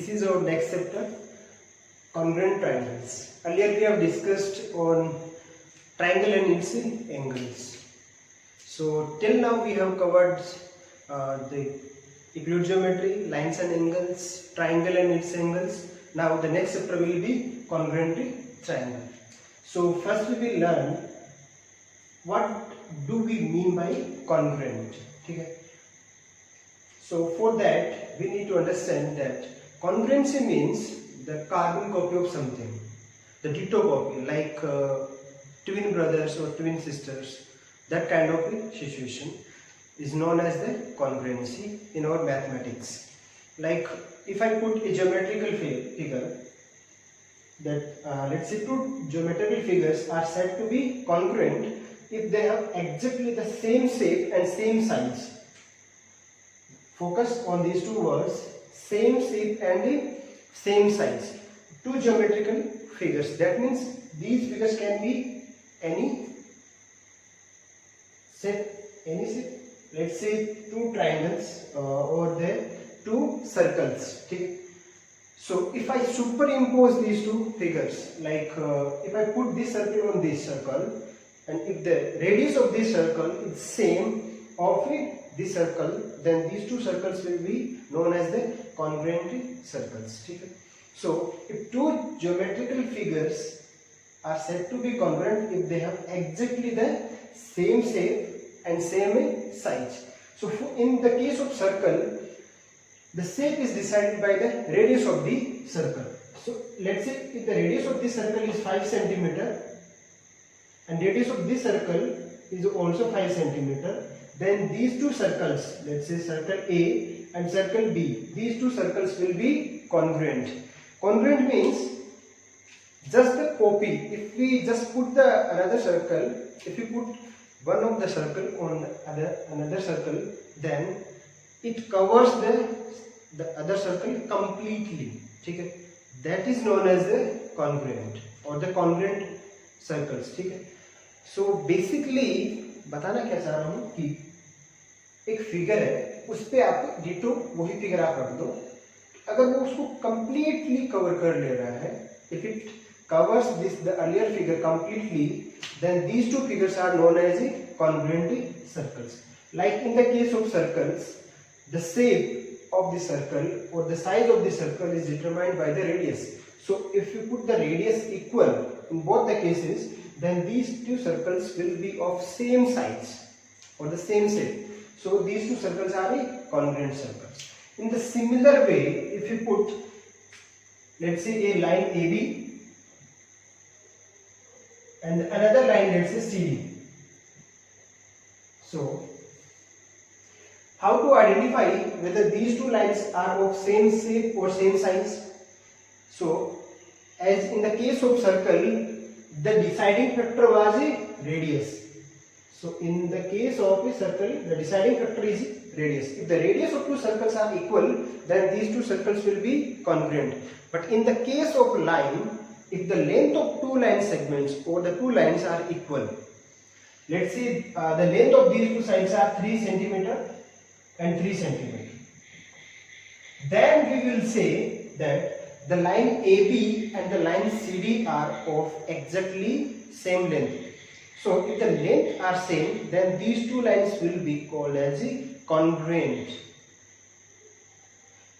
This is our next chapter, congruent triangles. Earlier we have discussed on triangle and its angles. So till now we have covered the Euclid geometry, lines and angles, triangle and its angles. Now the next chapter will be congruent triangle. So first we will learn what do we mean by congruent. Okay? So for that we need to understand that congruency means the carbon copy of something, the ditto copy, like twin brothers or twin sisters. That kind of situation is known as the congruency in our mathematics. Like if I put a geometrical figure, that let's say two geometrical figures are said to be congruent if they have exactly the same shape and same size. Focus on these two words, same shape and the same size. Two geometrical figures, that means these figures can be any shape. Let's say two triangles or the two circles. Okay? So if I superimpose these two figures, like if I put this circle on this circle, and if the radius of this circle is same of this circle, then these two circles will be known as the congruent circles. Okay? So if two geometrical figures are said to be congruent if they have exactly the same shape and same size. So in the case of circle, the shape is decided by the radius of the circle. So let's say if the radius of this circle is 5 cm and radius of this circle is also 5 cm, then these two circles, let's say circle A and circle B, these two circles will be congruent. Congruent means just the copy. If we just put the another circle, if we put one of the circle on another circle, then it covers the other circle completely. Okay? That is known as the congruent or the congruent circles. Okay? So basically बताना क्या चाह रहा हूँ कि एक figure है, उस पे आप डिटो वही फिगर आप रख दो, अगर वो उसको completely cover कर ले रहा है, if it covers the earlier figure completely, then these two figures are known as congruent circles. Like in the case of circles, the shape of the circle or the size of the circle is determined by the radius. So if you put the radius equal in both the cases, then these two circles will be of same size or the same shape. So these two circles are congruent circles. In the similar way, if you put, let's say, a line AB and another line, let's say CD. So how to identify whether these two lines are of same shape or same size? So as in the case of circle, the deciding factor was a radius. So in the case of a circle, the deciding factor is radius. If the radius of two circles are equal, then these two circles will be congruent. But in the case of line, if the length of two line segments or the two lines are equal, let's say the length of these two sides are 3 cm and 3 cm, then we will say that the line AB and the line CD are of exactly same length. So if the length are same, then these two lines will be called as congruent.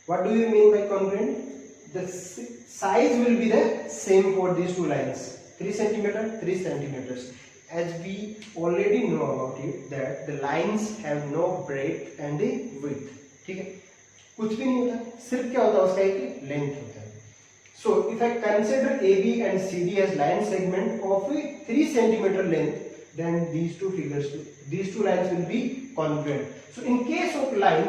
What do you mean by congruent? The size will be the same for these two lines, 3 cm, 3 cm. As we already know about it, that the lines have no breadth and width. ठीक है? कुछ भी नहीं होता, सिर्फ क्या होता है उसका एक लेंथ होता है. So if I consider AB and CD as line segment of 3 cm length, then these two lines will be congruent. So in case of line,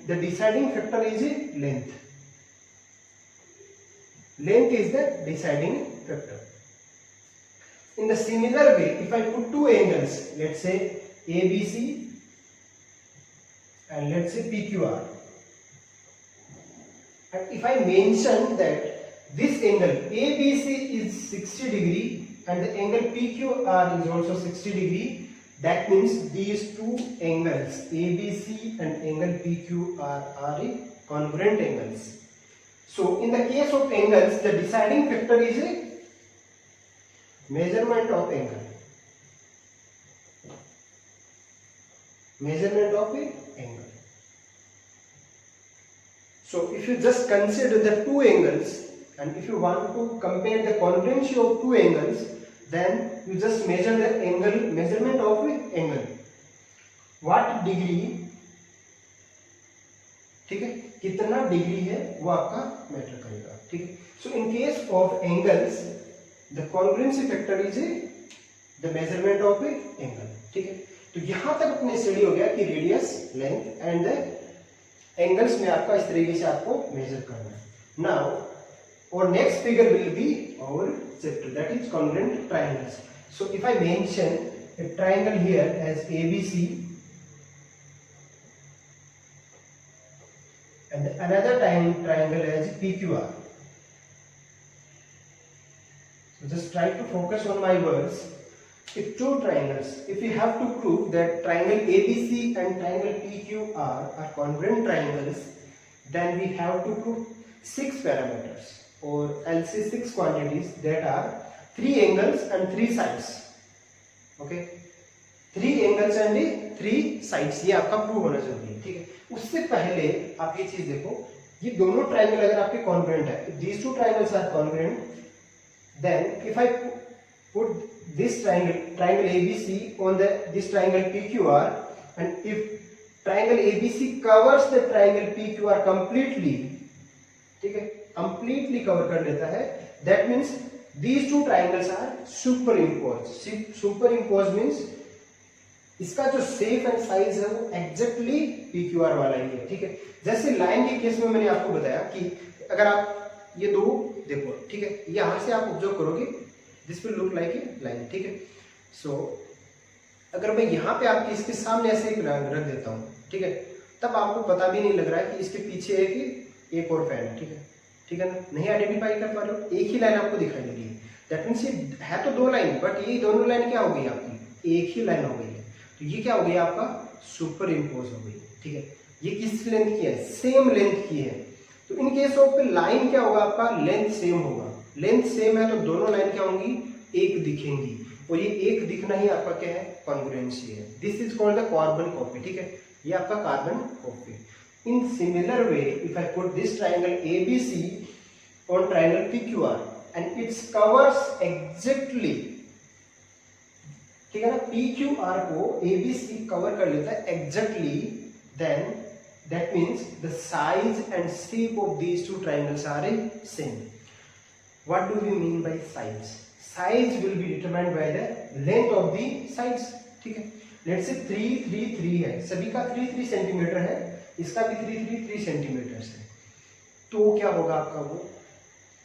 the deciding factor is length. Length is the deciding factor. In the similar way, if I put two angles, let's say ABC and let's say PQR, and if I mention that this angle ABC is 60 degree and the angle PQR is also 60 degree, that means these two angles ABC and angle PQR are congruent angles. So in the case of angles, the deciding factor is a measurement of angle. Measurement of a angle. So if you just consider the two angles, and if you want to compare the congruency of two angles, then you just measure the angle, measurement of a angle. What degree, ठीक है, कितना degree है वो आपका matter करेगा, ठीक है. So in case of angles the congruency factor is the measurement of a angle, ठीक है. तो यहां तक अपने स्टडी हो गया कि radius, length and the angles में आपका इस तरीके से आपको मेजर करना है. नाउ और next figure will be our chapter, that is congruent triangles. So if I mention a triangle here as ABC and another triangle as PQR. So just try to focus on my words. If two triangles, if we have to prove that triangle ABC and triangle PQR are congruent triangles, then we have to prove 6 parameters, or I'll say 6 quantities, that are 3 angles and 3 sides. Okay, 3 angles and 3 sides, ये आपका prove होना जरूरी है, ठीक है. उससे पहले आप ये चीज देखो, ये दोनों ट्रायंगल अगर आपके कॉन्ग्रुएंट है, these two triangles are congruent, then if I put this triangle ABC on this triangle PQR, and if triangle ABC covers the triangle PQR completely, ठीक है, completely cover कर लेता है, that means these two triangles are superimposed. Superimposed means इसका जो shape and size है वो exactly PQR वाला ही है, ठीक है. जैसे लाइन के केस में मैंने आपको बताया कि अगर आप ये दो देखो, ठीक है, यहां से आप ऑब्जर्व करोगे, this will look like a line, ठीक है. सो अगर मैं यहाँ पे आपके इसके सामने ऐसे एक रख देता हूँ, ठीक है, तब आपको पता भी नहीं लग रहा है कि इसके पीछे एक और फैन है, ठीक है, ठीक है ना. नहीं आइडेंटिफाई कर पा रहे हो, एक ही लाइन आपको दिखाई दे रही है. दैट मीन्स ये है तो दो लाइन, बट ये दोनों लाइन क्या हो गई आपकी, एक ही लाइन हो गई है. तो ये क्या हो गया आपका, सुपर इम्पोज हो गई, ठीक है. ये किस लेंथ की है, सेम लेंथ की है. तो इन केस ऑफ लाइन क्या होगा आपका, लेंथ सेम होगा. लेंथ सेम है तो दोनों लाइन क्या होंगी, एक दिखेंगी, और ये एक दिखना ही आपका क्या है, कॉन्ग्रुएंसी है. This is called the carbon copy, ठीक है, ये आपका carbon copy. In similar way if I put this triangle ABC on triangle PQR and it covers exactly, ठीक है ना, PQR को ABC कवर कर लेता है exactly, then that means the size and shape of these two triangles are same. What do we mean by size? Size will be determined by the length of the sides, ठीक है. Let's say 3 3 3 है, सभी का 3 3 centimetre है, इसका भी 3 3 3 centimetre है. तो क्या होगा आपका, वो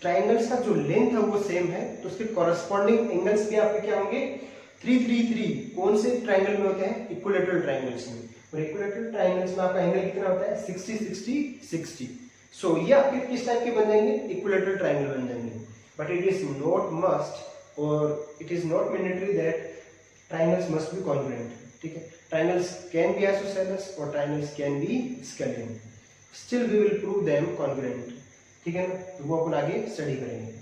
ट्राइंगल्स का जो लेंथ है वो सेम है, तो उसके कॉरेस्पॉन्डिंग एंगल्स भी आपके क्या होंगे, 3 3 3. कौन से ट्राइंगल में होते हैं, इक्विलैटरल ट्राइंगल्स में. और इक्विलैटरल ट्राइंगल्स में आपका एंगल कितना होता है, 60 60 60. सो ये आपके किस टाइप के बन जाएंगे, इक्विलैटरल ट्राइंगल बन जाएंगे. But it is not must और it is not mandatory that triangles must be congruent, ठीक है. ट्राइंगल्स कैन बी आइसोसेलेस और triangles can be scalene. Still we will prove them congruent, ठीक है ना. तो वो अपन आगे स्टडी करेंगे.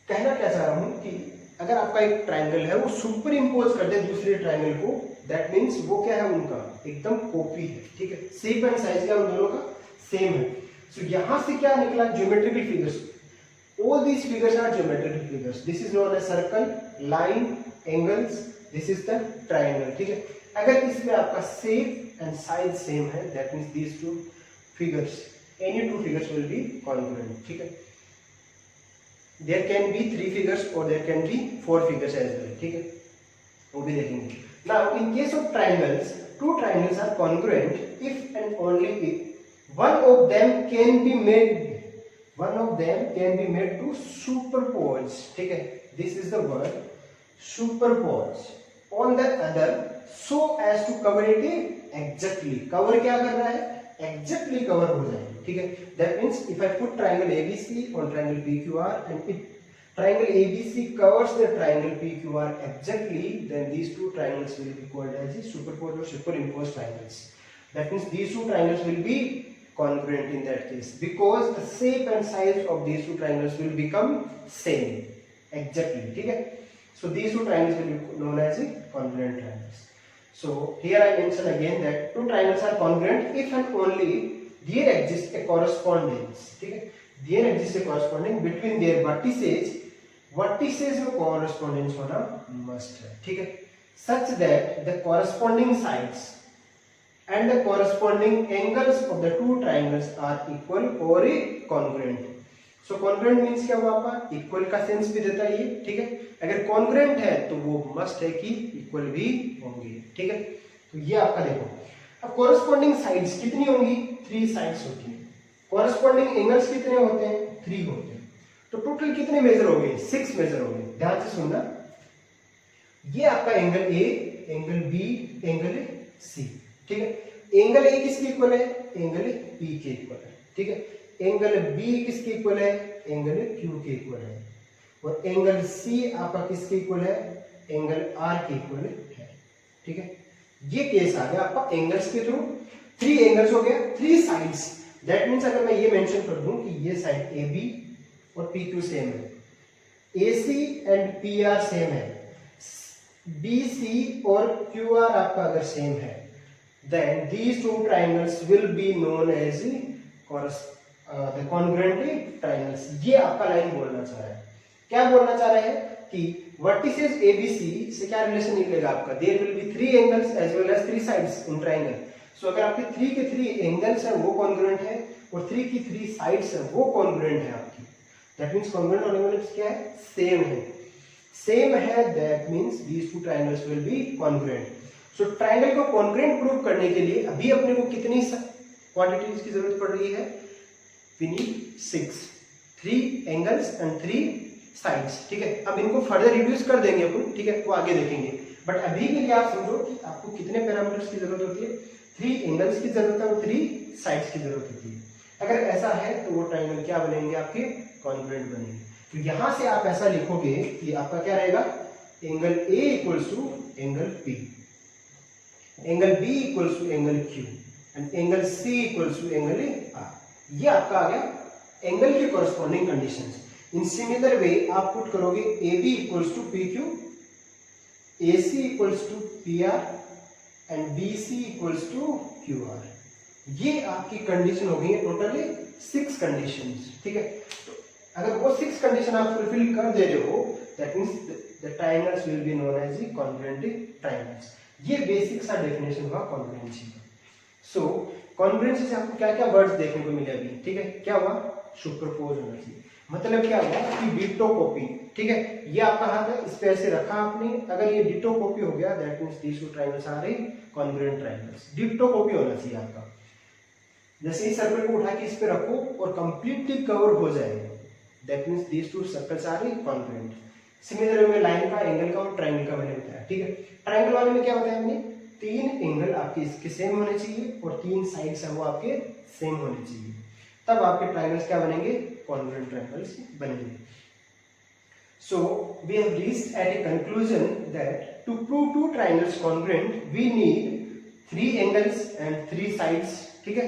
कहना क्या चाह रहा हूं कि अगर आपका एक ट्राइंगल है वो सुपर इम्पोज कर दे दूसरे ट्राइंगल को, दैट मीन्स वो क्या है, उनका एकदम कॉपी है, ठीक है. शेप एंड साइज का उन दोनों का सेम है. सो यहां से क्या निकला, geometrical figures. All these figures are geometrical figures. This is known as circle, line, angles, this is the triangle, ठीक है. अगर इसमें आपका शेप एंड साइज सेम है, that means these two figures, any two figures will be congruent, ठीक है. There can be 3 figures or there can be 4 figures as well, ठीक है, वो भी देखेंगे. Now in case of triangles, two triangles are congruent if and only if one of them can be made to superpose, ठीक है. This is the word superpose on the other so as to cover it exactly. cover क्या कर रहा है, exactly cover हो जाए, ठीक है. That means if I put triangle ABC on triangle PQR and if triangle ABC covers the triangle PQR exactly, then these two triangles will be called as superposed or superimposed triangles. That means these two triangles will be congruent in that case, because the shape and size of these two triangles will become same exactly. ठीक है, so these two triangles will be known as congruent triangles. So here I mention again that two triangles are congruent if and only there exists a correspondence. ठीक है, there exists a correspondence between their vertices. Vertices में correspondence होना must है, ठीक है, such that the corresponding sides and the corresponding angles of the two triangles are equal or congruent. So congruent means क्या हुआ आपका, इक्वल का sense भी देता है ये, ठीक है, अगर congruent है तो वो मस्ट है कि इक्वल भी होंगे, ठीक है, तो ये आपका देखो। अब corresponding sides कितनी होंगी, 3 sides होती है, corresponding angles कितने होते हैं, 3 होते हैं, तो टोटल कितने मेजर हो गए, 6 मेजर हो गए। ध्यान से सुनना, ये आपका angle A, angle B, angle C, ठीक है, एंगल ए किसके इक्वल है, एंगल पी के इक्वल है, ठीक है, एंगल बी किसके इक्वल है, एंगल क्यू के इक्वल है, और एंगल सी आपका किसके इक्वल है, एंगल आर के इक्वल है, ठीक है। ये केस आ गया आपका एंगल्स के थ्रू, 3 एंगल्स हो गया, 3 साइड्स, दैट मीन्स अगर मैं ये मेंशन कर दूं कि ये साइड ए बी और PQ सेम है, AC एंड PR सेम है, BC और QR आपका अगर सेम है, then these two triangles will be known as the congruent triangles. ये आपका लाइन बोलना चाह रहा है, क्या बोलना चाह रहा है कि vertices ABC से क्या रिलेशन निकलेगा आपका, there will be 3 angles as well as 3 sides in triangle. So अगर आपके 3 के 3 एंगल्स है वो congruent है और 3 की 3 साइड्स है वो congruent है आपकी, that means congruent होने वाले क्या है, सेम है, सेम है, that means these two triangles will be congruent. So triangle को congruent प्रूव करने के लिए अभी अपने को कितनी क्वांटिटीज की जरूरत पड़ रही है, we need 6, 3 angles and 3 sides, ठीक है। अब इनको फर्दर रिड्यूस कर देंगे अपन, ठीक है, वो आगे देखेंगे, बट अभी के लिए आप समझो कि आपको कितने पैरामीटर्स की जरूरत होती है, 3 एंगल्स की जरूरत है और 3 साइड्स की जरूरत होती है। अगर ऐसा है तो वो ट्राइंगल क्या बनेंगे आपके, कॉन्ग्रुएंट बनेंगे। तो यहां से आप ऐसा लिखोगे कि आपका क्या रहेगा, angle A equals to angle P, angle B equals to angle Q and angle C equals to angle R. ये आपका आ गया एंगल के corresponding conditions. In similar way आप पुट करोगे A B equals to P Q, A C equals to P R and B C equals to Q R. ये आपकी condition हो गई है टोटली 6 कंडीशंस, ठीक है। तो अगर वो 6 कंडीशन आप फुलफिल कर दे रहे हो, that means the triangles will be known as the congruent triangles. ये बेसिक सा डेफिनेशन हुआ कॉन्ग्रुएंसी का। सो कॉन्ग्रुएंसी से आपको क्या क्या वर्ड्स देखने को मिले अभी, ठीक है। क्या हुआ, सुपरपोज होना चाहिए, मतलब क्या हुआ कि डिटो कॉपी, ठीक है। ये आपका हाथ है, इस पे ऐसे रखा आपने, अगर ये डिटो कॉपी हो गया that means these two triangles are congruent triangles. Ditto copy होना चाहिए आपका। जैसे इस सर्कल को उठा के इस पे रखो और कंप्लीटली कवर हो जाएगा, that means these two circles are congruent. Similar में लाइन का, एंगल का और ट्रायंगल का मैंने बताया, ठीक है। ट्रायंगल वाले में क्या बताया हमने, 3 एंगल आपके इसके सेम होने चाहिए और 3 साइड्स है वो आपके सेम होने चाहिए, तब आपके ट्रायंगल्स क्या बनेंगे, कॉन्ग्रुएंट ट्रायंगल्स बनेंगे। So we have reached at a conclusion that to prove two triangles congruent we need 3 angles and 3 sides, ठीक है।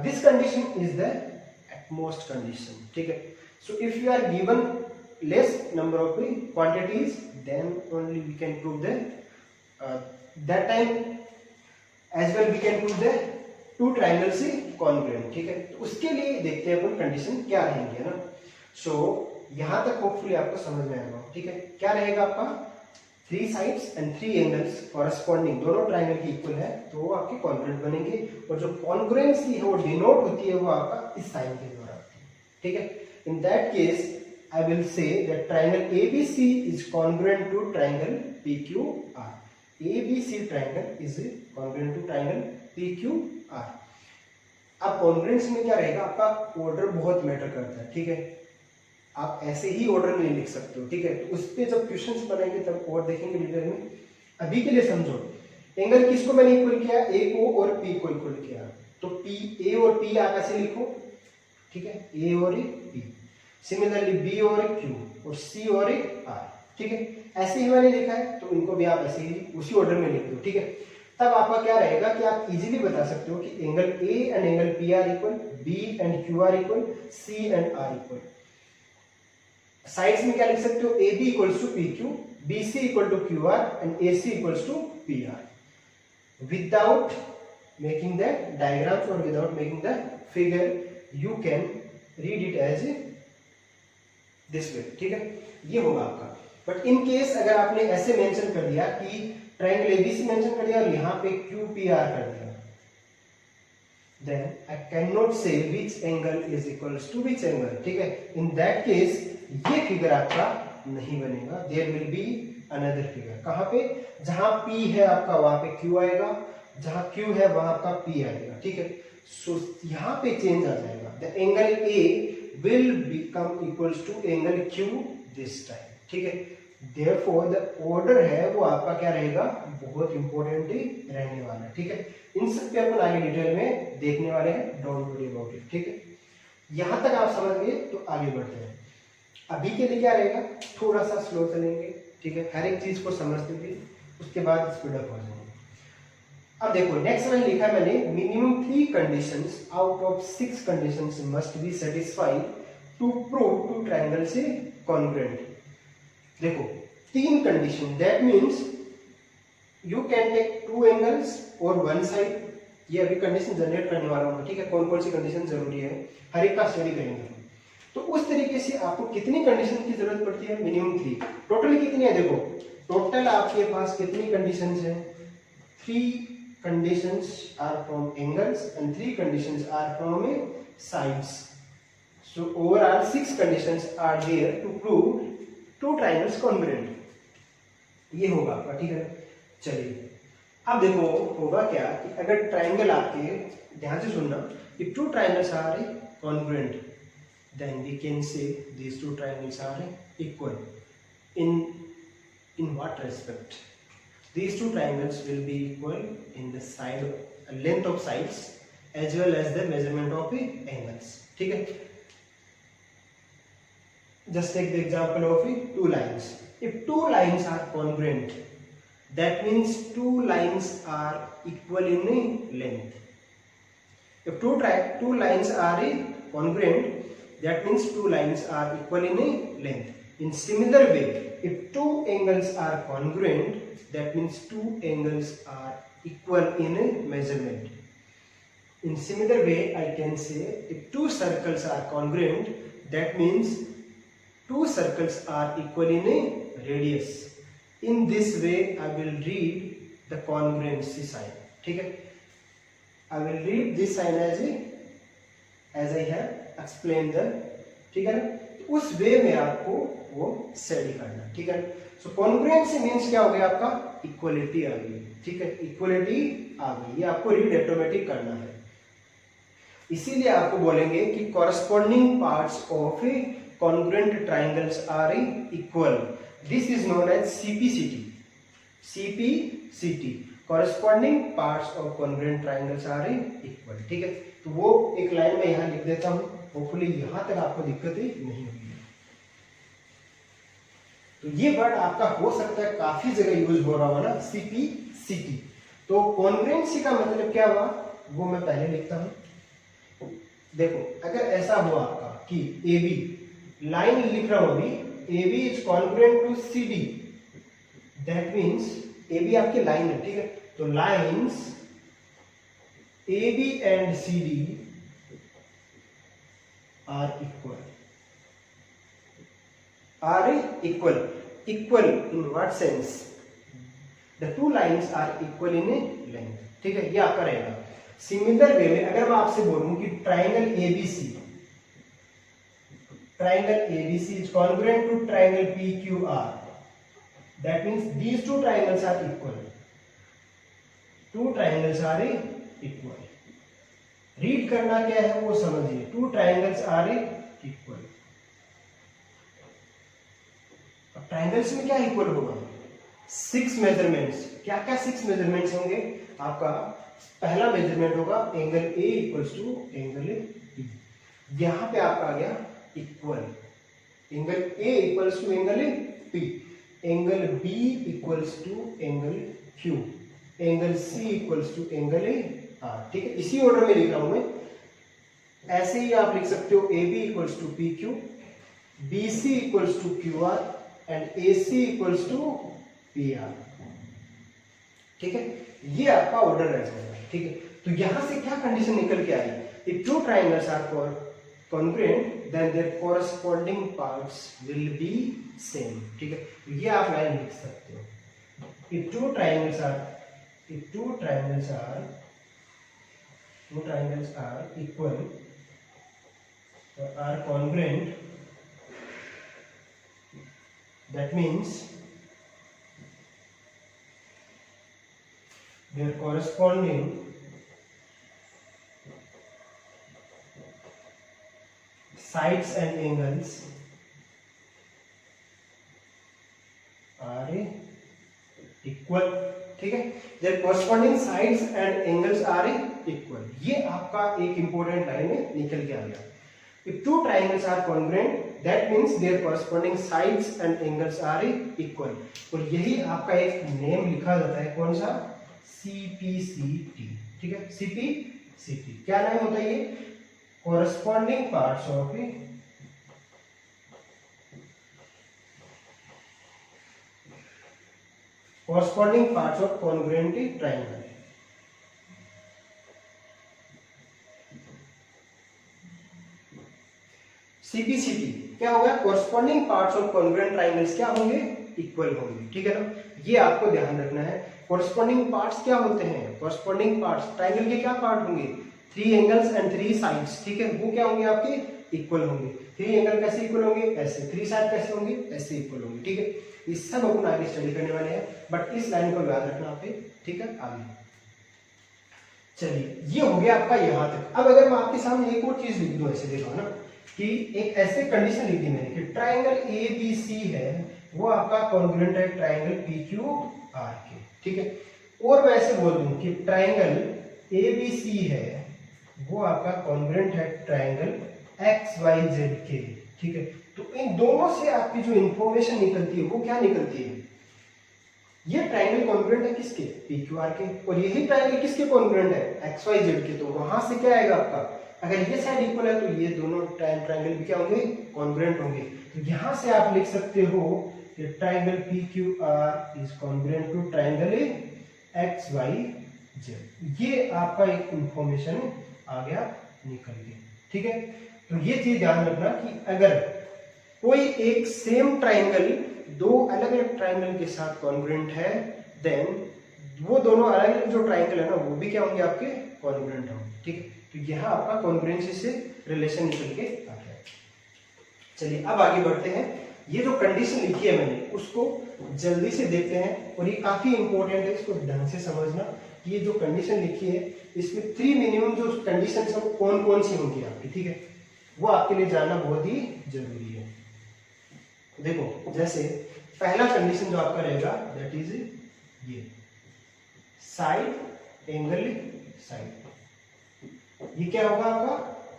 This condition is the utmost condition, ठीक है। So if you are given less number of quantities then only we can prove that time as well we can prove the two triangles congruent, ठीक है। तो उसके लिए देखते हैं अपन condition क्या रहेंगे, है ना। सो यहां तक होपफुली आपको समझ में आएगा, ठीक है। क्या रहेगा आपका, 3 साइड्स एंड 3 एंगल्स कॉरस्पॉन्डिंग, दोनों ट्रायंगल की इक्वल है तो वो आपके कॉन्ग्रुएंट बनेंगे, और जो कॉन्ग्रुएंसी है वो डिनोट होती है वो आपका इस साइन के द्वारा, ठीक है। In that case I will say that triangle ABC is congruent to triangle PQR। ABC triangle is congruent to triangle PQR। अब कॉन्ग्रुएंस में क्या रहेगा, आपका ऑर्डर बहुत मैटर करता है, ठीक है। आप ऐसे ही ऑर्डर में नहीं लिख सकते हो, ठीक है। तो उस पे जब क्वेश्चंस बनाएंगे तब और देखेंगे डिटेल में। अभी के लिए समझो, एंगल किसको मैंने इक्वल किया, ए को और पी को इक्वल किया, तो पी, ए और पी आप ऐसे लिखो, ठीक है, ए और पी। सिमिलरली बी और क्यू और सी और आर, ठीक है। ऐसे ही मैंने लिखा है तो इनको भी आप ऐसे ही उसी ऑर्डर में लिख दो, ठीक है। तब आपका क्या रहेगा कि आप इजीली बता सकते हो कि angle A and angle P R equal, B and Q R equal, C and R equal. Sides में क्या लिख सकते हो, A B equals to P Q, B C equal to Q R and A C equals to P R. Without making the diagrams और without making the figure you can read it as this way, ठीक है, ये होगा आपका। But in case अगर आपने ऐसे mention कर दिया कि ट्रायंगल एबीसी मेंशन कर दिया और यहाँ पे क्यू पी आर कर दिया, then I cannot say which angle is equals to which angle, ठीक है। In that case ये फिगर आपका नहीं बनेगा, there will be another figure। कहाँ पे, जहां P है आपका वहां पे Q आएगा, जहां Q है वहां आपका P आएगा, ठीक है। सो यहाँ पे चेंज आ जाएगा, the angle A will become equals to angle Q this time, ठीक है। Therefore the order है वो आपका क्या रहेगा, बहुत इंपॉर्टेंट रहने वाला है, ठीक है। इन सब पे अपन आगे डिटेल में देखने वाले हैं, डोंट वरी अबाउट इट, ठीक है। यहां तक आप समझ गए तो आगे बढ़ते हैं। अभी के लिए क्या रहेगा, थोड़ा सा स्लो चलेंगे, ठीक है, हर एक चीज को समझते हुए, उसके बाद स्पीड अप हो जाएंगे। अब देखो नेक्स्ट लाइन लिखा है मैंने, minimum 3 conditions out of 6 conditions must be satisfied to prove two triangle से कॉन्ग्रुएंट। देखो 3 condition, that means you can take 2 angles और 1 साइड। ये अभी कंडीशन जनरेट करने वाला हूँ, ठीक है, कौन कौन सी कंडीशन जरूरी है हर एक का स्टडी करेंगे। तो उस तरीके से आपको कितनी कंडीशन की जरूरत पड़ती है, मिनिमम 3। टोटल कितनी है, देखो टोटल आपके पास कितनी कंडीशंस है, 3 conditions are from angles and 3 conditions are from sides. So overall 6 conditions are there to prove 2 triangles congruent. ये होगा आपका, ठीक है। चलिए अब देखो होगा क्या कि अगर ट्रायंगल आपके, ध्यान से सुनना, कि 2 triangles are congruent, then we can say these 2 triangles are equal in what respect? These 2 triangles will be equal in the side length of sides as well as the measurement of the angles, ठीक है। Just take the example of 2 lines. If 2 lines are congruent, that means 2 lines are equal in length. If two lines are congruent, that means 2 lines are equal in length. In similar way, if 2 angles are congruent, that means 2 angles are equal in measurement. In similar way, I can say if 2 circles are congruent, that means 2 circles are equal in radius. In this way, I will read the congruency sign, ठीक है। I will read this sign as I have explained the, ठीक है ना। उस वे में आपको वो study करना, ठीक है। सो कॉन्ग्रुएंसी मीन्स क्या हो गया आपका, इक्वलिटी आ गई, ठीक है, इक्वलिटी आ गई, ये आपको रीड ऑटोमेटिक करना है। इसीलिए आपको बोलेंगे कि corresponding parts of congruent triangles are equal. This is known as CPCT. CPCT, corresponding parts of congruent triangles are equal, ठीक है। तो वो एक लाइन में यहाँ लिख देता हूँ, होपफुली यहाँ तक आपको दिक्कतें नहीं होगी। तो ये वर्ड आपका हो सकता है काफी जगह यूज हो रहा होगा ना, CPCT। तो कॉन्ग्रुएंसी का मतलब क्या हुआ, वो मैं पहले लिखता हूँ। देखो अगर ऐसा हुआ आपका कि AB लाइन लिख रहा हूं अभी, AB is congruent to CD, that means AB आपकी लाइन है, ठीक है। तो lines AB and CD are equal, equal in what sense, the 2 lines are equal in length, ठीक है, ये आपका रहेगा। सिमिलर वे में अगर मैं आपसे बोलूं कि triangle ABC is congruent to triangle PQR, that means these 2 triangles are equal. 2 triangles are equal. Read करना क्या है वो समझिए, 2 triangles are equal. अब ट्राइंगल्स में क्या इक्वल होगा, 6 मेजरमेंट्स। क्या क्या 6 मेजरमेंट्स होंगे आपका, पहला मेजरमेंट होगा angle A equals to angle B, यहां पे आपका आ गया equal, angle A equals to angle P, angle B equals to angle Q, angle C equals to angle A R. ठीक है, इसी ऑर्डर में लिख रहा हूं मैं। ऐसे ही आप लिख सकते हो A B equals to P Q, B C equals to Q R and A C equals to P R. ठीक है, ये आपका ऑर्डर रह जाएगा। ठीक है, तो यहां से क्या कंडीशन निकल के आई, if two triangles are congruent then their corresponding parts will be same। ठीक है, तो ये आप लाइन लिख सकते हो, if two triangles are equal or are congruent, that means their corresponding sides and angles are equal। ठीक है, their corresponding sides and angles are equal। ये आपका एक इंपॉर्टेंट लाइन में निकल के आ गया। If two triangles are congruent, that means their corresponding sides and angles are equal। और यही आपका एक नेम लिखा जाता है, कौन सा, CPCT। ठीक है, CPCT क्या नाम होता है, ये corresponding parts of congruent triangle। CPCT क्या होगा, corresponding parts of congruent triangles क्या होंगे, इक्वल होंगे। ठीक है ना, ये आपको ध्यान रखना है। corresponding parts क्या होते हैं, corresponding parts ट्राइंगल के क्या पार्ट होंगे, 3 एंगल्स एंड 3 साइड्स। ठीक है, वो क्या होंगे, आपके इक्वल होंगे। 3 एंगल कैसे इक्वल होंगे, ऐसे। 3 साइड कैसे होंगे, ऐसे इक्वल होंगे। ठीक है, ये सब अपन आगे स्टडी करने वाले हैं, बट इस लाइन को याद रखना आपके। ठीक है, आगे चलिए, ये हो गया आपका यहां तक। अब अगर मैं आपके सामने एक और चीज लिख दूं, ऐसे देखो ना, कि एक ऐसे कंडीशन लिख दी मैंने कि ट्राइंगल ए बी सी है, वो आपका कॉन्ग्रुएंट है ट्राइंगल पी क्यू आर के। ठीक है, और मैं ऐसे बोल दूं कि ट्राइंगल ए बी सी है, वो आपका कॉन्ग्रुएंट है ट्राइंगल एक्स वाई जेड के। ठीक है, तो इन दोनों से आपकी जो इंफॉर्मेशन निकलती है वो क्या निकलती है, ये ट्राइंगल कॉन्ग्रुएंट है किसके, पी क्यू आर के, और यही ट्राइंगल किसके कॉन्ग्रुएंट है, एक्स वाई जेड के। तो वहां से क्या आएगा आपका, अगर ये साइड इक्वल है तो ये दोनों ट्राइंगल भी क्या होंगे, कॉन्ग्रुएंट होंगे। तो यहां से आप लिख सकते हो कि triangle P Q R is congruent to triangle X Y Z. ये आपका एक इंफॉर्मेशन आ गया निकल के। ठीक है, तो ये चीज ध्यान रखना कि अगर कोई एक सेम ट्राइंगल दो अलग अलग ट्राइंगल के साथ कॉन्ग्रुएंट है, देन वो दोनों अलग अलग जो ट्राइंगल है ना, वो भी क्या होंगे, आपके कॉन्ग्रुएंट होंगे। ठीक है, तो यह आपका कॉन्ग्रुएंसी से रिलेशन निकल के आ गया। चलिए अब आगे बढ़ते हैं। ये जो कंडीशन लिखी है मैंने, उसको जल्दी से देखते हैं, और ये काफी इंपॉर्टेंट है, इसको ढंग से समझना। ये जो कंडीशन लिखी है, इसमें 3 मिनिमम जो कंडीशन है वो कौन कौन सी होंगी आपकी। ठीक है, वो आपके लिए जानना बहुत ही जरूरी है। देखो, जैसे पहला कंडीशन जो आपका रहेगा, दैट इज ये साइड एंगल साइड। ये क्या होगा आपका,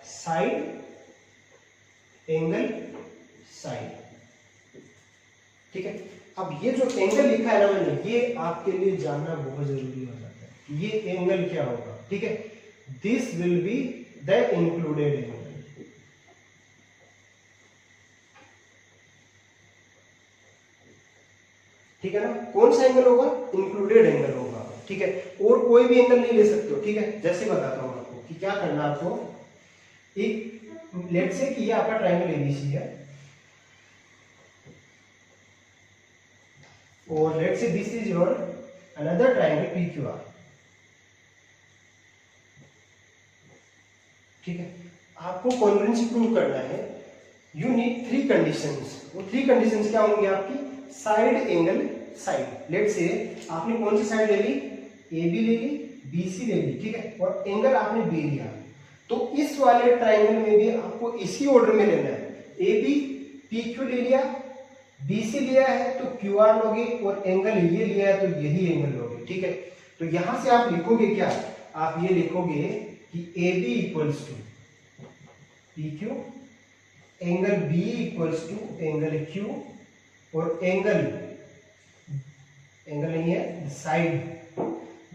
साइड एंगल साइड। ठीक है, अब ये जो एंगल लिखा है ना मैंने, ये आपके लिए जानना बहुत जरूरी हो जाता है। ये एंगल क्या होगा, ठीक है, this will be the included angle. ठीक है ना, कौन सा एंगल होगा, इंक्लूडेड एंगल होगा। ठीक है, और कोई भी एंगल नहीं ले सकते हो। ठीक है, जैसे बताता हूं आपको कि क्या करना है आपको। एक लेट्स से कि ये आपका ट्राइंगल एबीसी है, और let's say this is your another triangle PQR. ठीक है, आपको कॉन्ग्रुएंसी प्रूव करना है। You need 3 conditions. वो 3 कंडीशंस क्या होंगी आपकी, side angle side. Let's say आपने कौन सी साइड ले ली, ए बी ले ली, बी सी ले ली। ठीक है, और एंगल आपने बी लिया, तो इस वाले ट्राइंगल में भी आपको इसी ऑर्डर में लेना है। ए बी पी क्यू ले लिया, बी सी लिया है तो क्यू आर लोगे, और एंगल ये लिया है तो यही एंगल लोगे। ठीक है, तो यहां से आप लिखोगे क्या, आप ये लिखोगे कि A B equals to P Q, angle B equals to angle Q, और एंगल नहीं है side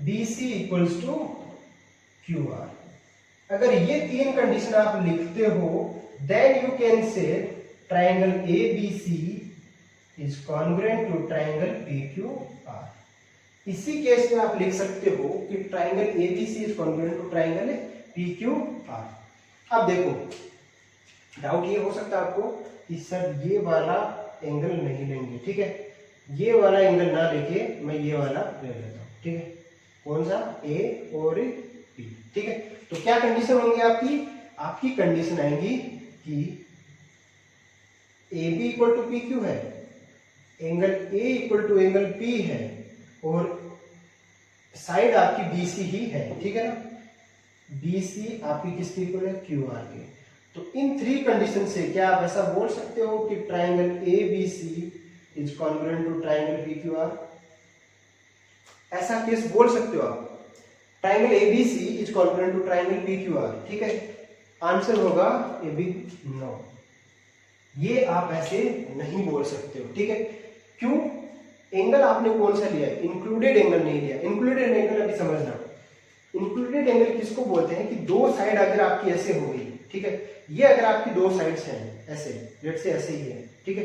BC equals to QR। अगर ये तीन कंडीशन आप लिखते हो then you can say triangle ABC is congruent to triangle PQR। इसी केस में आप लिख सकते हो कि triangle ABC is congruent to triangle PQR। अब देखो डाउट ये हो सकता है आपको कि सर ये वाला एंगल नहीं लेंगे, ठीक है, ये वाला एंगल ना लेके मैं ये वाला ले लेता हूं, ठीक है, कौन सा, A और B, ठीक है। तो क्या कंडीशन होंगी आपकी कंडीशन आएंगी कि AB इक्वल टू PQ है, angle A equal to angle P है और साइड आपकी BC ही है, ठीक है ना, BC आपकी किसके इक्वल है, QR के। तो इन थ्री कंडीशन से क्या आप ऐसा बोल सकते हो कि triangle ABC is congruent to triangle PQR? ऐसा केस बोल सकते हो आप, triangle ABC is congruent to triangle PQR, ठीक है। आंसर होगा ए बी नो, ये आप ऐसे नहीं बोल सकते हो, ठीक है। क्यों? एंगल आपने कौन सा लिया है, इंक्लूडेड एंगल नहीं लिया। इंक्लूडेड एंगल अभी समझना, इंक्लूडेड एंगल किसको बोलते हैं कि दो साइड अगर आपकी ऐसे हो गई, ठीक है, ये अगर आपकी दो साइड्स हैं ऐसे, लेट्स से ऐसे ही है, ठीक है,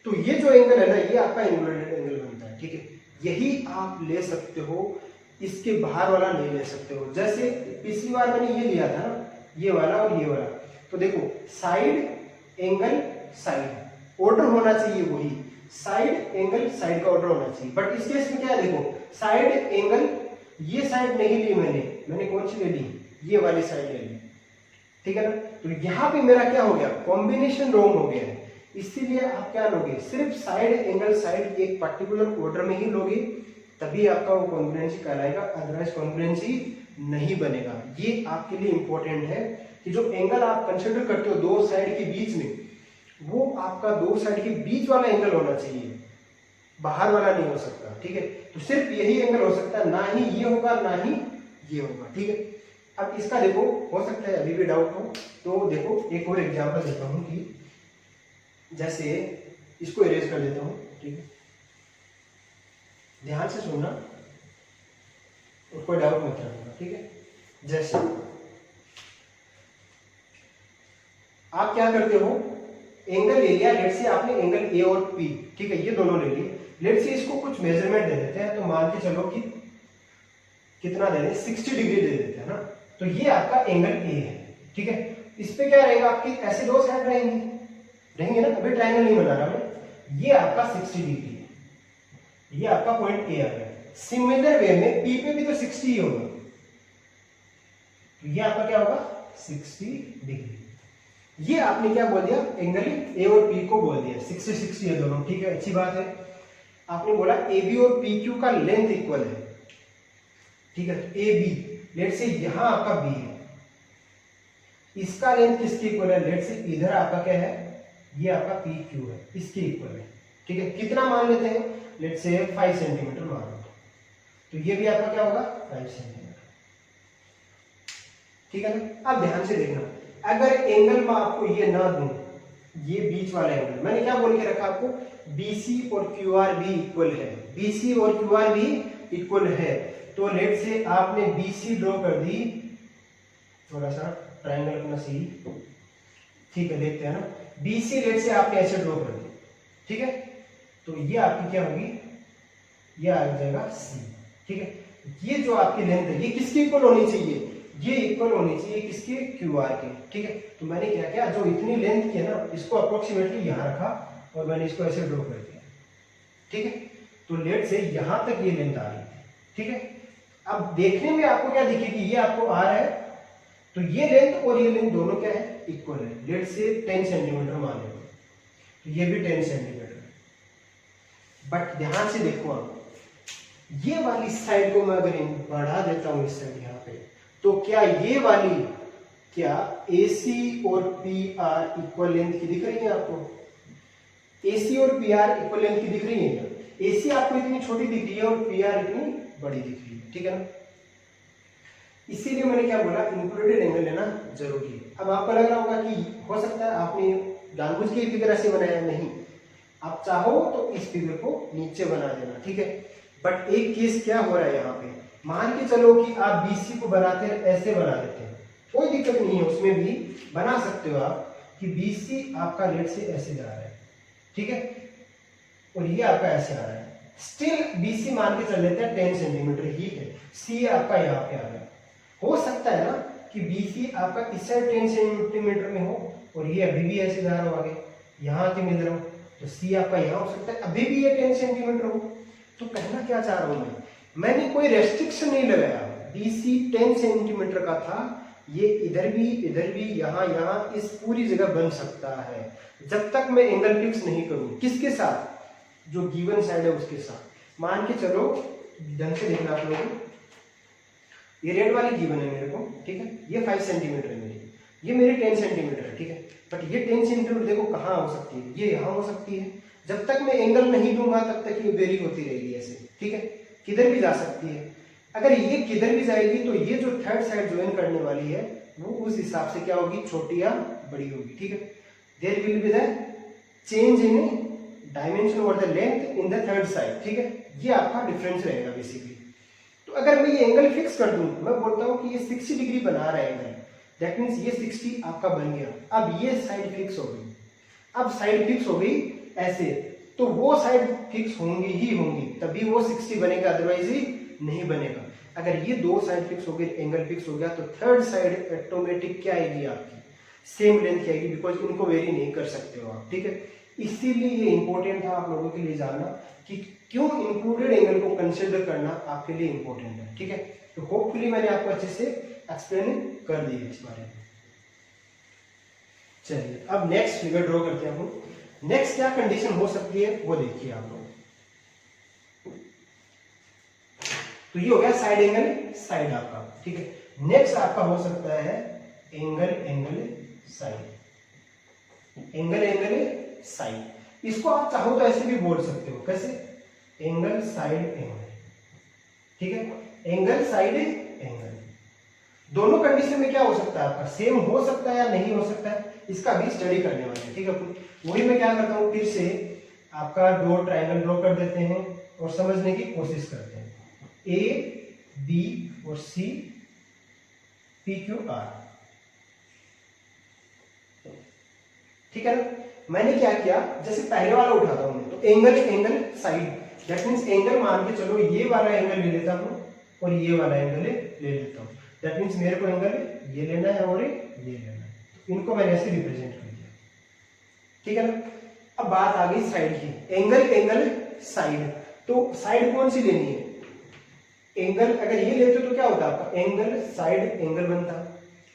तो ये जो एंगल है ना ये आपका इंक्लूडेड एंगल बनता है, ठीक है। यही आप ले सकते हो, इसके बाहर वाला नहीं ले सकते हो। जैसे पिछली बार मैंने ये लिया था ना, ये वाला और ये वाला, तो देखो साइड एंगल साइड ऑर्डर होना चाहिए, वही साइड एंगल साइड का ऑर्डर होना चाहिए। बट इस केस में क्या है, देखो साइड एंगल, ये साइड नहीं ली मैंने कौन सी ले ली, ये वाली साइड ले ली, ठीक है ना। तो यहाँ पे मेरा क्या हो गया, कॉम्बिनेशन रॉन्ग हो गया है, इसीलिए आप क्या लोगे, सिर्फ साइड एंगल साइड एक पर्टिकुलर ऑर्डर में ही लोगे, तभी आपका वो कॉन्ग्रुएंसी कहलाएगा, अदरवाइज कॉन्ग्रुएंसी नहीं बनेगा। ये आपके लिए इंपॉर्टेंट है कि जो एंगल आप कंसिडर करते हो दो साइड के बीच में, वो आपका दो साइड के बीच वाला एंगल होना चाहिए, बाहर वाला नहीं हो सकता, ठीक है। तो सिर्फ यही एंगल हो सकता है, ना ही ये होगा ना ही ये होगा, ठीक है। अब इसका देखो, हो सकता है अभी भी डाउट हो, तो देखो एक और एग्जांपल देता हूं कि जैसे इसको इरेज कर देता हूं, ठीक है, ध्यान से सुनना और कोई डाउट मत रखना, ठीक है। जैसे आप क्या करते हो, एंगल ले लिया, लेट से आपने एंगल ए और पी, ठीक है, ये दोनों ले लिए, लेट से इसको कुछ मेजरमेंट दे देते हैं, तो मान के चलो कि कितना दे दें, 60 डिग्री दे देते हैं ना, तो ये आपका एंगल ए है, ठीक है। इस पे क्या रहेगा, आपकी ऐसे दो साइड रहेंगे ना, अभी ट्रायंगल नहीं बना रहा मैं, ये आपका 60 डिग्री है, ये आपका पॉइंट ए आ गया। सिमिलर वे में पी पे भी तो 60 ही होगा, तो ये आपका क्या होगा, 60 डिग्री। ये आपने क्या बोल दिया, एंगल ए और पी को बोल दिया, 60-60 है दोनों, ठीक है, अच्छी बात है। आपने बोला ए बी और पी क्यू का लेंथ इक्वल है, ठीक है, ए बी, लेट से यहां आपका बी है, इसका लेंथ किसके इक्वल है, लेट से इधर आपका क्या है, ये आपका पी क्यू है, इसके इक्वल है, ठीक है। कितना मान लेते हैं, लेट से 5 सेंटीमीटर मान लो, तो ये भी आपका क्या होगा, 5 सेंटीमीटर, ठीक है ना। अब ध्यान से देखना, अगर एंगल में आपको ये ना दूं, ये बीच वाला एंगल मैंने क्या बोल के रखा आपको, BC और QR भी इक्वल है, BC और QR भी इक्वल है, तो लेट से आपने BC ड्रॉ कर दी, थोड़ा सा ट्रायंगल अपना सही, ठीक है, देखते हैं ना, BC लेट से आपने ऐसे ड्रॉ कर दी, ठीक है, तो ये आपकी क्या होगी, ये आ जाएगा C, ठीक है। ये जो आपकी लेंथ है ये किसकी इक्वल होनी चाहिए, ये इक्वल होनी चाहिए किसके, QR के, ठीक है। तो मैंने क्या किया, जो इतनी लेंथ की है ना, इसको अप्रोक्सीमेटली यहां रखा और मैंने इसको ऐसे ड्रॉ कर दिया, ठीक है। तो लेट से यहां तक ये लेंथ आ रही है, ठीक है। अब देखने में आपको क्या दिखेगी, ये आपको आ रहा है, तो ये लेंथ और ये लेंथ दोनों क्या है, इक्वल है, लेट से 10 सेंटीमीटर मान लो, तो ये भी 10 सेंटीमीटर। बट ध्यान से देखो आप, ये वाली साइड को मैं अगर बढ़ा देता हूं इस साइड यहाँ पे, तो क्या ये वाली, क्या AC और PR इक्वल लेंथ की दिख रही है आपको, AC और PR इक्वल लेंथ की दिख रही है क्या, AC आपको इतनी छोटी दिख रही है और PR इतनी बड़ी दिख रही है, ठीक है ना। इसीलिए मैंने क्या बोला, इंक्लूडेड एंगल लेना जरूरी है। अब आपको लग रहा होगा कि हो सकता है आपने जानबूझ के फिगर ऐसे बनाया, नहीं, आप चाहो तो इस फिगर को नीचे बना देना, ठीक है। बट एक केस क्या हो रहा है यहाँ पे, मान के चलो कि आप BC को बनाते हैं ऐसे बना देते हैं, कोई दिक्कत नहीं है, उसमें भी बना सकते हो आप कि BC आपका रेट से ऐसे जा रहा है, ठीक है, और ये आपका ऐसे आ रहा है, स्टिल BC मान के चल लेते हैं 10 सेंटीमीटर ही है, C आपका यहाँ पे आ गया। हो सकता है ना कि BC आपका इस साइड 10 सेंटीमीटर में हो और ये अभी भी ऐसे जा रहा हो आगे, यहाँ के मिल रहा हो, तो C आपका यहाँ हो सकता है अभी भी ये 10 सेंटीमीटर हो। तो कहना क्या चाह रहा हूं मैंने कोई रेस्ट्रिक्शन नहीं लगाया, BC 10 सेंटीमीटर का था, ये इधर भी यहाँ यहाँ इस पूरी जगह बन सकता है, जब तक मैं एंगल फिक्स नहीं करूं, किसके साथ, जो गिवन साइड है उसके साथ। मान के चलो, ढंग से देखना आप लोग, ये रेड वाली गिवन है मेरे को, ठीक है, ये 5 सेंटीमीटर है मेरी, ये मेरी 10 सेंटीमीटर है, ठीक है, बट ये 10 सेंटीमीटर देखो कहाँ हो सकती है, ये यहाँ हो सकती है, जब तक मैं एंगल नहीं दूंगा तब तक ये वेरी होती रहेगी ऐसे, ठीक है, किधर भी जा सकती है। अगर ये किधर भी जाएगी तो ये जो थर्ड साइड ज्वाइन करने वाली है वो उस हिसाब से क्या होगी, छोटी या बड़ी होगी, ठीक है। There will be the change in dimension और the length in the third side, ठीक है, ये आपका डिफरेंस रहेगा बेसिकली। तो अगर मैं ये एंगल फिक्स कर दूं, मैं बोलता हूं कि ये 60 डिग्री बना रहा है एंगल, दैट मीन्स ये 60 आपका बन गया, अब ये साइड फिक्स हो गई, अब साइड फिक्स हो गई ऐसे, तो वो साइड फिक्स होंगी ही होंगी, तभी वो 60 बनेगा, अदरवाइज ही नहीं बनेगा। अगर ये दो साइड फिक्स हो गई, एंगल फिक्स हो गया, तो थर्ड साइड ऑटोमेटिक क्या आएगी आपकी, सेम लेंथ की आएगी, बिकॉज इनको वेरी नहीं कर सकते हो आप, ठीक है। इसीलिए ये इंपॉर्टेंट था आप लोगों के लिए जानना कि क्यों इंक्लूडेड एंगल को कंसिडर करना आपके लिए इंपॉर्टेंट है, ठीक है। तो होपफुली मैंने आपको अच्छे से एक्सप्लेन कर दिया इस बारे में। चलिए अब नेक्स्ट फिगर ड्रॉ करते हैं हम। नेक्स्ट क्या कंडीशन हो सकती है वो देखिए आप लोग। तो ये हो गया साइड एंगल साइड आपका, ठीक है। नेक्स्ट आपका हो सकता है angle angle side, angle angle side. इसको आप चाहो तो ऐसे भी बोल सकते हो, कैसे, एंगल साइड एंगल, ठीक है, एंगल साइड एंगल। दोनों कंडीशन में क्या हो सकता है आपका, सेम हो सकता है या नहीं हो सकता है, इसका भी स्टडी करने वाले हैं, ठीक है। वही मैं क्या करता हूं, फिर से आपका दो ट्रायंगल ड्रॉ कर देते हैं और समझने की कोशिश करते हैं। ए बी और सी पी क्यू आर, ठीक है ना। मैंने क्या किया, जैसे पहले वाला उठाता हूं मैं, तो angle angle side, that means angle मान के चलो ये वाला एंगल ले लेता हूं और ये वाला एंगल ले लेता हूं, दैट मीन्स मेरे को एंगल ये लेना है और ये लेना है, तो इनको मैंने ऐसे रिप्रेजेंट कर दिया, ठीक है ना। अब बात आ गई साइड की, एंगल एंगल साइड, तो साइड कौन सी लेनी है, एंगल अगर ये लेते तो क्या होता आपका, एंगल साइड एंगल बनता,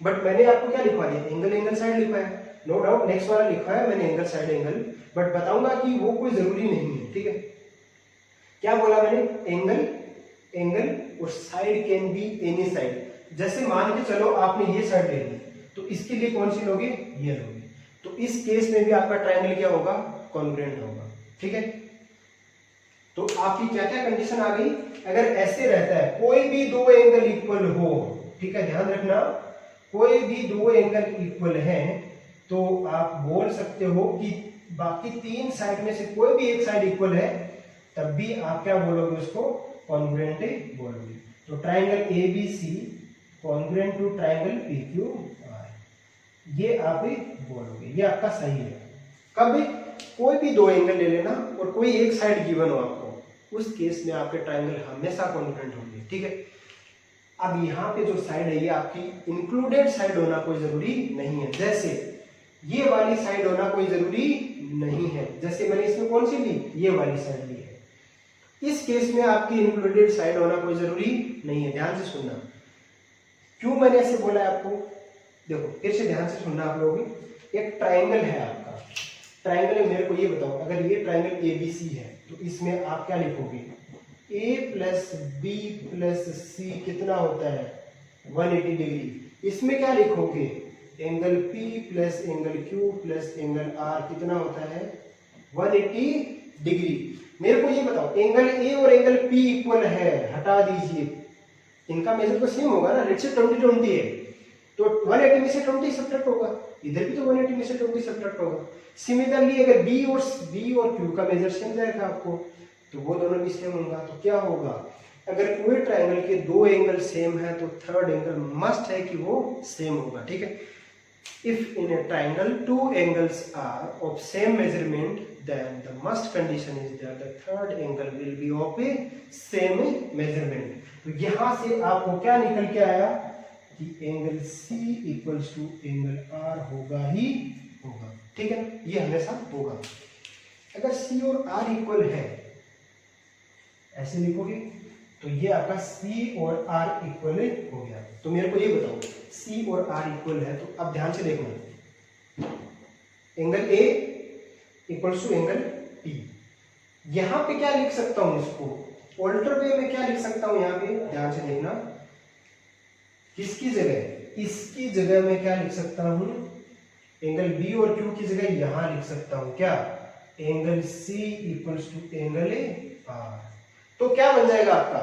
बट मैंने आपको क्या लिखवा दिया, एंगल एंगल साइड लिखवाया, नो डाउट नेक्स्ट वाला लिखा है मैंने एंगल साइड एंगल, बट बताऊंगा कि वो कोई जरूरी नहीं है, ठीक है। क्या बोला मैंने, एंगल एंगल और side can be any side. जैसे मान के चलो आपने ये साइड ले ली, तो इसके लिए कौन सी लोगे, ये लोगे, तो इस केस में भी आपका ट्रायंगल क्या होगा, कॉन्ग्रुएंट होगा, ठीक है। तो आपकी क्या क्या कंडीशन आ गई, अगर ऐसे रहता है, कोई भी दो एंगल इक्वल हो, ठीक है, ध्यान रखना, कोई भी दो एंगल इक्वल है तो आप बोल सकते हो कि बाकी तीन साइड में से कोई भी एक साइड इक्वल है, तब भी आप क्या बोलोगे, उसको कॉन्ग्रुएंट बोलोगे। तो triangle ABC congruent to triangle PQR, ये आप बोलोगे, ये आपका सही है। कभी कोई भी दो एंगल ले लेना और कोई एक साइड गिवन हो आपको, उस केस में आपके ट्रायंगल हमेशा कॉन्ग्रुएंट होंगे, ठीक है। अब यहाँ पे जो साइड है ये आपकी इंक्लूडेड साइड होना कोई जरूरी नहीं है, जैसे ये वाली साइड होना कोई जरूरी नहीं है, जैसे मैंने इसमें कौन सी ली, ये वाली साइड ली है। इस केस में आपकी इंक्लूडेड साइड होना कोई जरूरी नहीं है, ध्यान से सुनना। क्यों मैंने ऐसे बोला है आपको, देखो फिर से ध्यान से सुनना आप लोग। एक ट्रायंगल है आपका, ट्रायंगल में मेरे को ये बताओ, अगर ये ट्रायंगल एबीसी है तो इसमें आप क्या लिखोगे, ए प्लस बी प्लस सी कितना होता है, 180 डिग्री। इसमें क्या लिखोगे, angle P plus angle Q plus angle R कितना होता है, 180 डिग्री। मेरे को ये बताओ, एंगल A और एंगल P इक्वल है, हटा दीजिए, इनका मेजर तो सेम होगा ना, रेट से 20 है, तो 180 में से 20 सब्ट्रैक्ट होगा, इधर भी तो 180 में से 20 सब्ट्रैक्ट होगा। सिमिलरली अगर B और Q का मेजर सेम जाएगा आपको, तो वो दोनों भी सेम होगा। तो क्या होगा, अगर कोई ट्राइंगल के दो एंगल सेम है तो थर्ड एंगल मस्ट है कि वो सेम होगा, ठीक है। If in a triangle two angles are of same measurement then the must condition is that the third angle will be of a same measurement. तो यहां से आपको क्या निकल के आया कि angle C equals to angle R होगा ही होगा, ठीक है, ये हमेशा होगा। अगर C और R इक्वल है, ऐसे लिखोगे तो ये आपका C और R इक्वल हो गया। तो मेरे को ये बताओ C और R इक्वल है, तो अब ध्यान से देखना, angle A equals to angle P। यहां पे क्या लिख सकता हूं, इसको ऑल्टर वे में क्या लिख सकता हूं, यहां पे ध्यान से देखना, किसकी जगह, इसकी जगह में क्या लिख सकता हूं, एंगल B और Q की जगह यहां लिख सकता हूं क्या, angle C equals to angle R। तो क्या बन जाएगा आपका,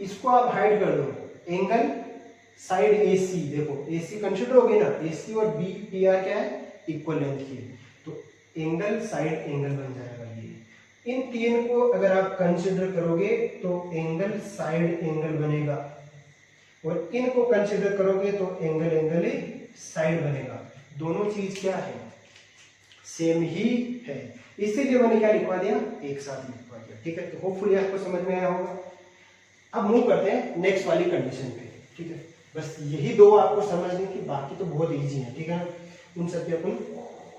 इसको आप हाइड कर दो, एंगल साइड AC, देखो AC कंसीडर होगी ना, AC और PR क्या है, इक्वल लेंथ की, तो एंगल साइड एंगल बन जाएगा ये। इन तीन को अगर आप कंसीडर करोगे तो एंगल साइड एंगल बनेगा, और इनको कंसीडर करोगे तो एंगल साइड बनेगा। दोनों चीज क्या है, सेम ही है, इसीलिए मैंने क्या लिखवा दिया, एक साथ लिखवा दिया, ठीक है। तो होपफुली आपको समझ में आया होगा। अब मूव करते हैं नेक्स्ट वाली कंडीशन पे, ठीक है। बस यही दो आपको समझने की, बाकी तो बहुत इजी है, ठीक है। उन सब पे अपन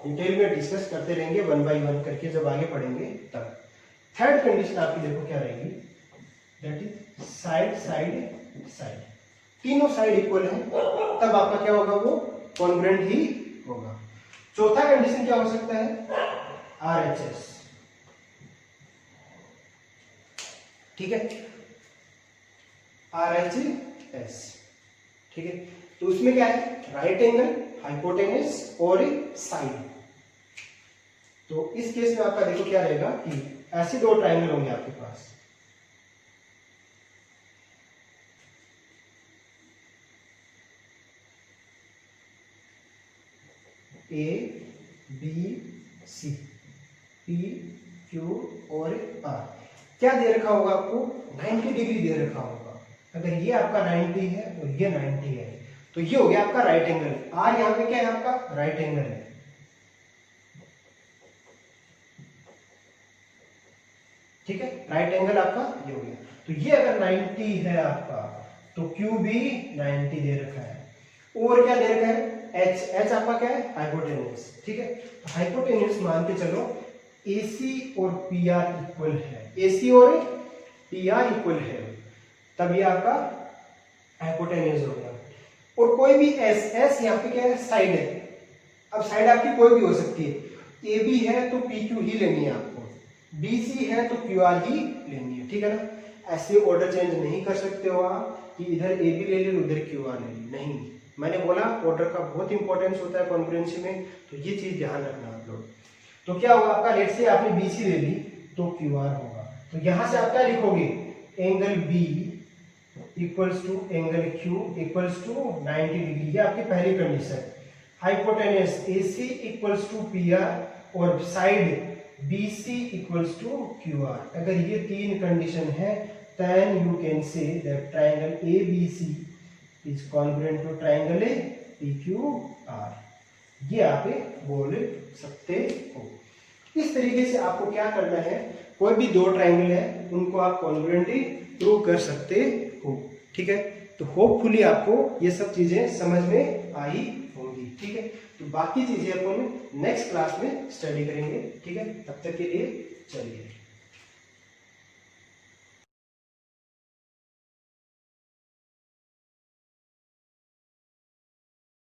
डिटेल में डिस्कस करते रहेंगे, 1 बाय 1 करके जब आगे पढ़ेंगे तब। थर्ड कंडीशन आपकी देखो क्या रहेगी, that is side side side, तीनों साइड इक्वल है, तब आपका क्या होगा, वो कॉन्ग्रुएंट ही होगा। चौथा कंडीशन क्या हो सकता है, RHS, ठीक है, RHS, ठीक है। तो उसमें क्या है, राइट एंगल, हाइपोटेनस और साइड। तो इस केस में आपका देखो क्या रहेगा कि ऐसे दो ट्राइंगल होंगे आपके पास, A B C P Q और R। क्या दे रखा होगा आपको, 90 डिग्री दे रखा होगा। अगर ये आपका 90 है और ये 90 है तो ये हो गया आपका राइट एंगल। R यहाँ पे क्या है, आपका राइट एंगल है, ठीक है, राइट एंगल आपका ये हो गया। तो ये अगर 90 है आपका तो Q भी 90 दे रखा है, और क्या दे रखा है, H आपका क्या है, हाइपोटेनस, ठीक है। तो हाइपोटेनस मान के चलो AC और PR इक्वल है, AC और PR इक्वल है, तब ये आपका हाइपोटेनस हो गया। और कोई भी S यहाँ पे क्या है, साइड है। अब साइड आपकी कोई भी हो सकती है, AB है तो PQ ही लेनी है आपको, BC है तो QR ही लेनी है, ठीक है ना। ऐसे ऑर्डर चेंज नहीं कर सकते हो आप कि इधर AB ले ली उधर QR ले ली, नहीं। मैंने बोला ऑर्डर का बहुत इंपॉर्टेंस होता है कॉन्ग्रुएंसी में, तो ये चीज ध्यान रखना आप लोग। तो क्या होगा आपका, लेट से आपने BC ले ली तो QR होगा, तो यहां से आप क्या लिखोगे, angle B equals to angle Q equals to 90 degree, ये आपकी पहली condition. Hypotenuse AC equals to PR और side BC equals to QR। अगर ये तीन कंडीशन है then you can say that triangle ABC is congruent to triangle PQR, ये आप बोल सकते हो। इस तरीके से आपको क्या करना है, कोई भी दो ट्राइंगल है उनको आप कॉन्ग्रुएंटली प्रूव कर सकते हो, ठीक है। तो होपफुली आपको ये सब चीजें समझ में आई होंगी, ठीक है। तो बाकी चीजें अपन नेक्स्ट क्लास में स्टडी करेंगे, ठीक है। तब तक के लिए चलिए।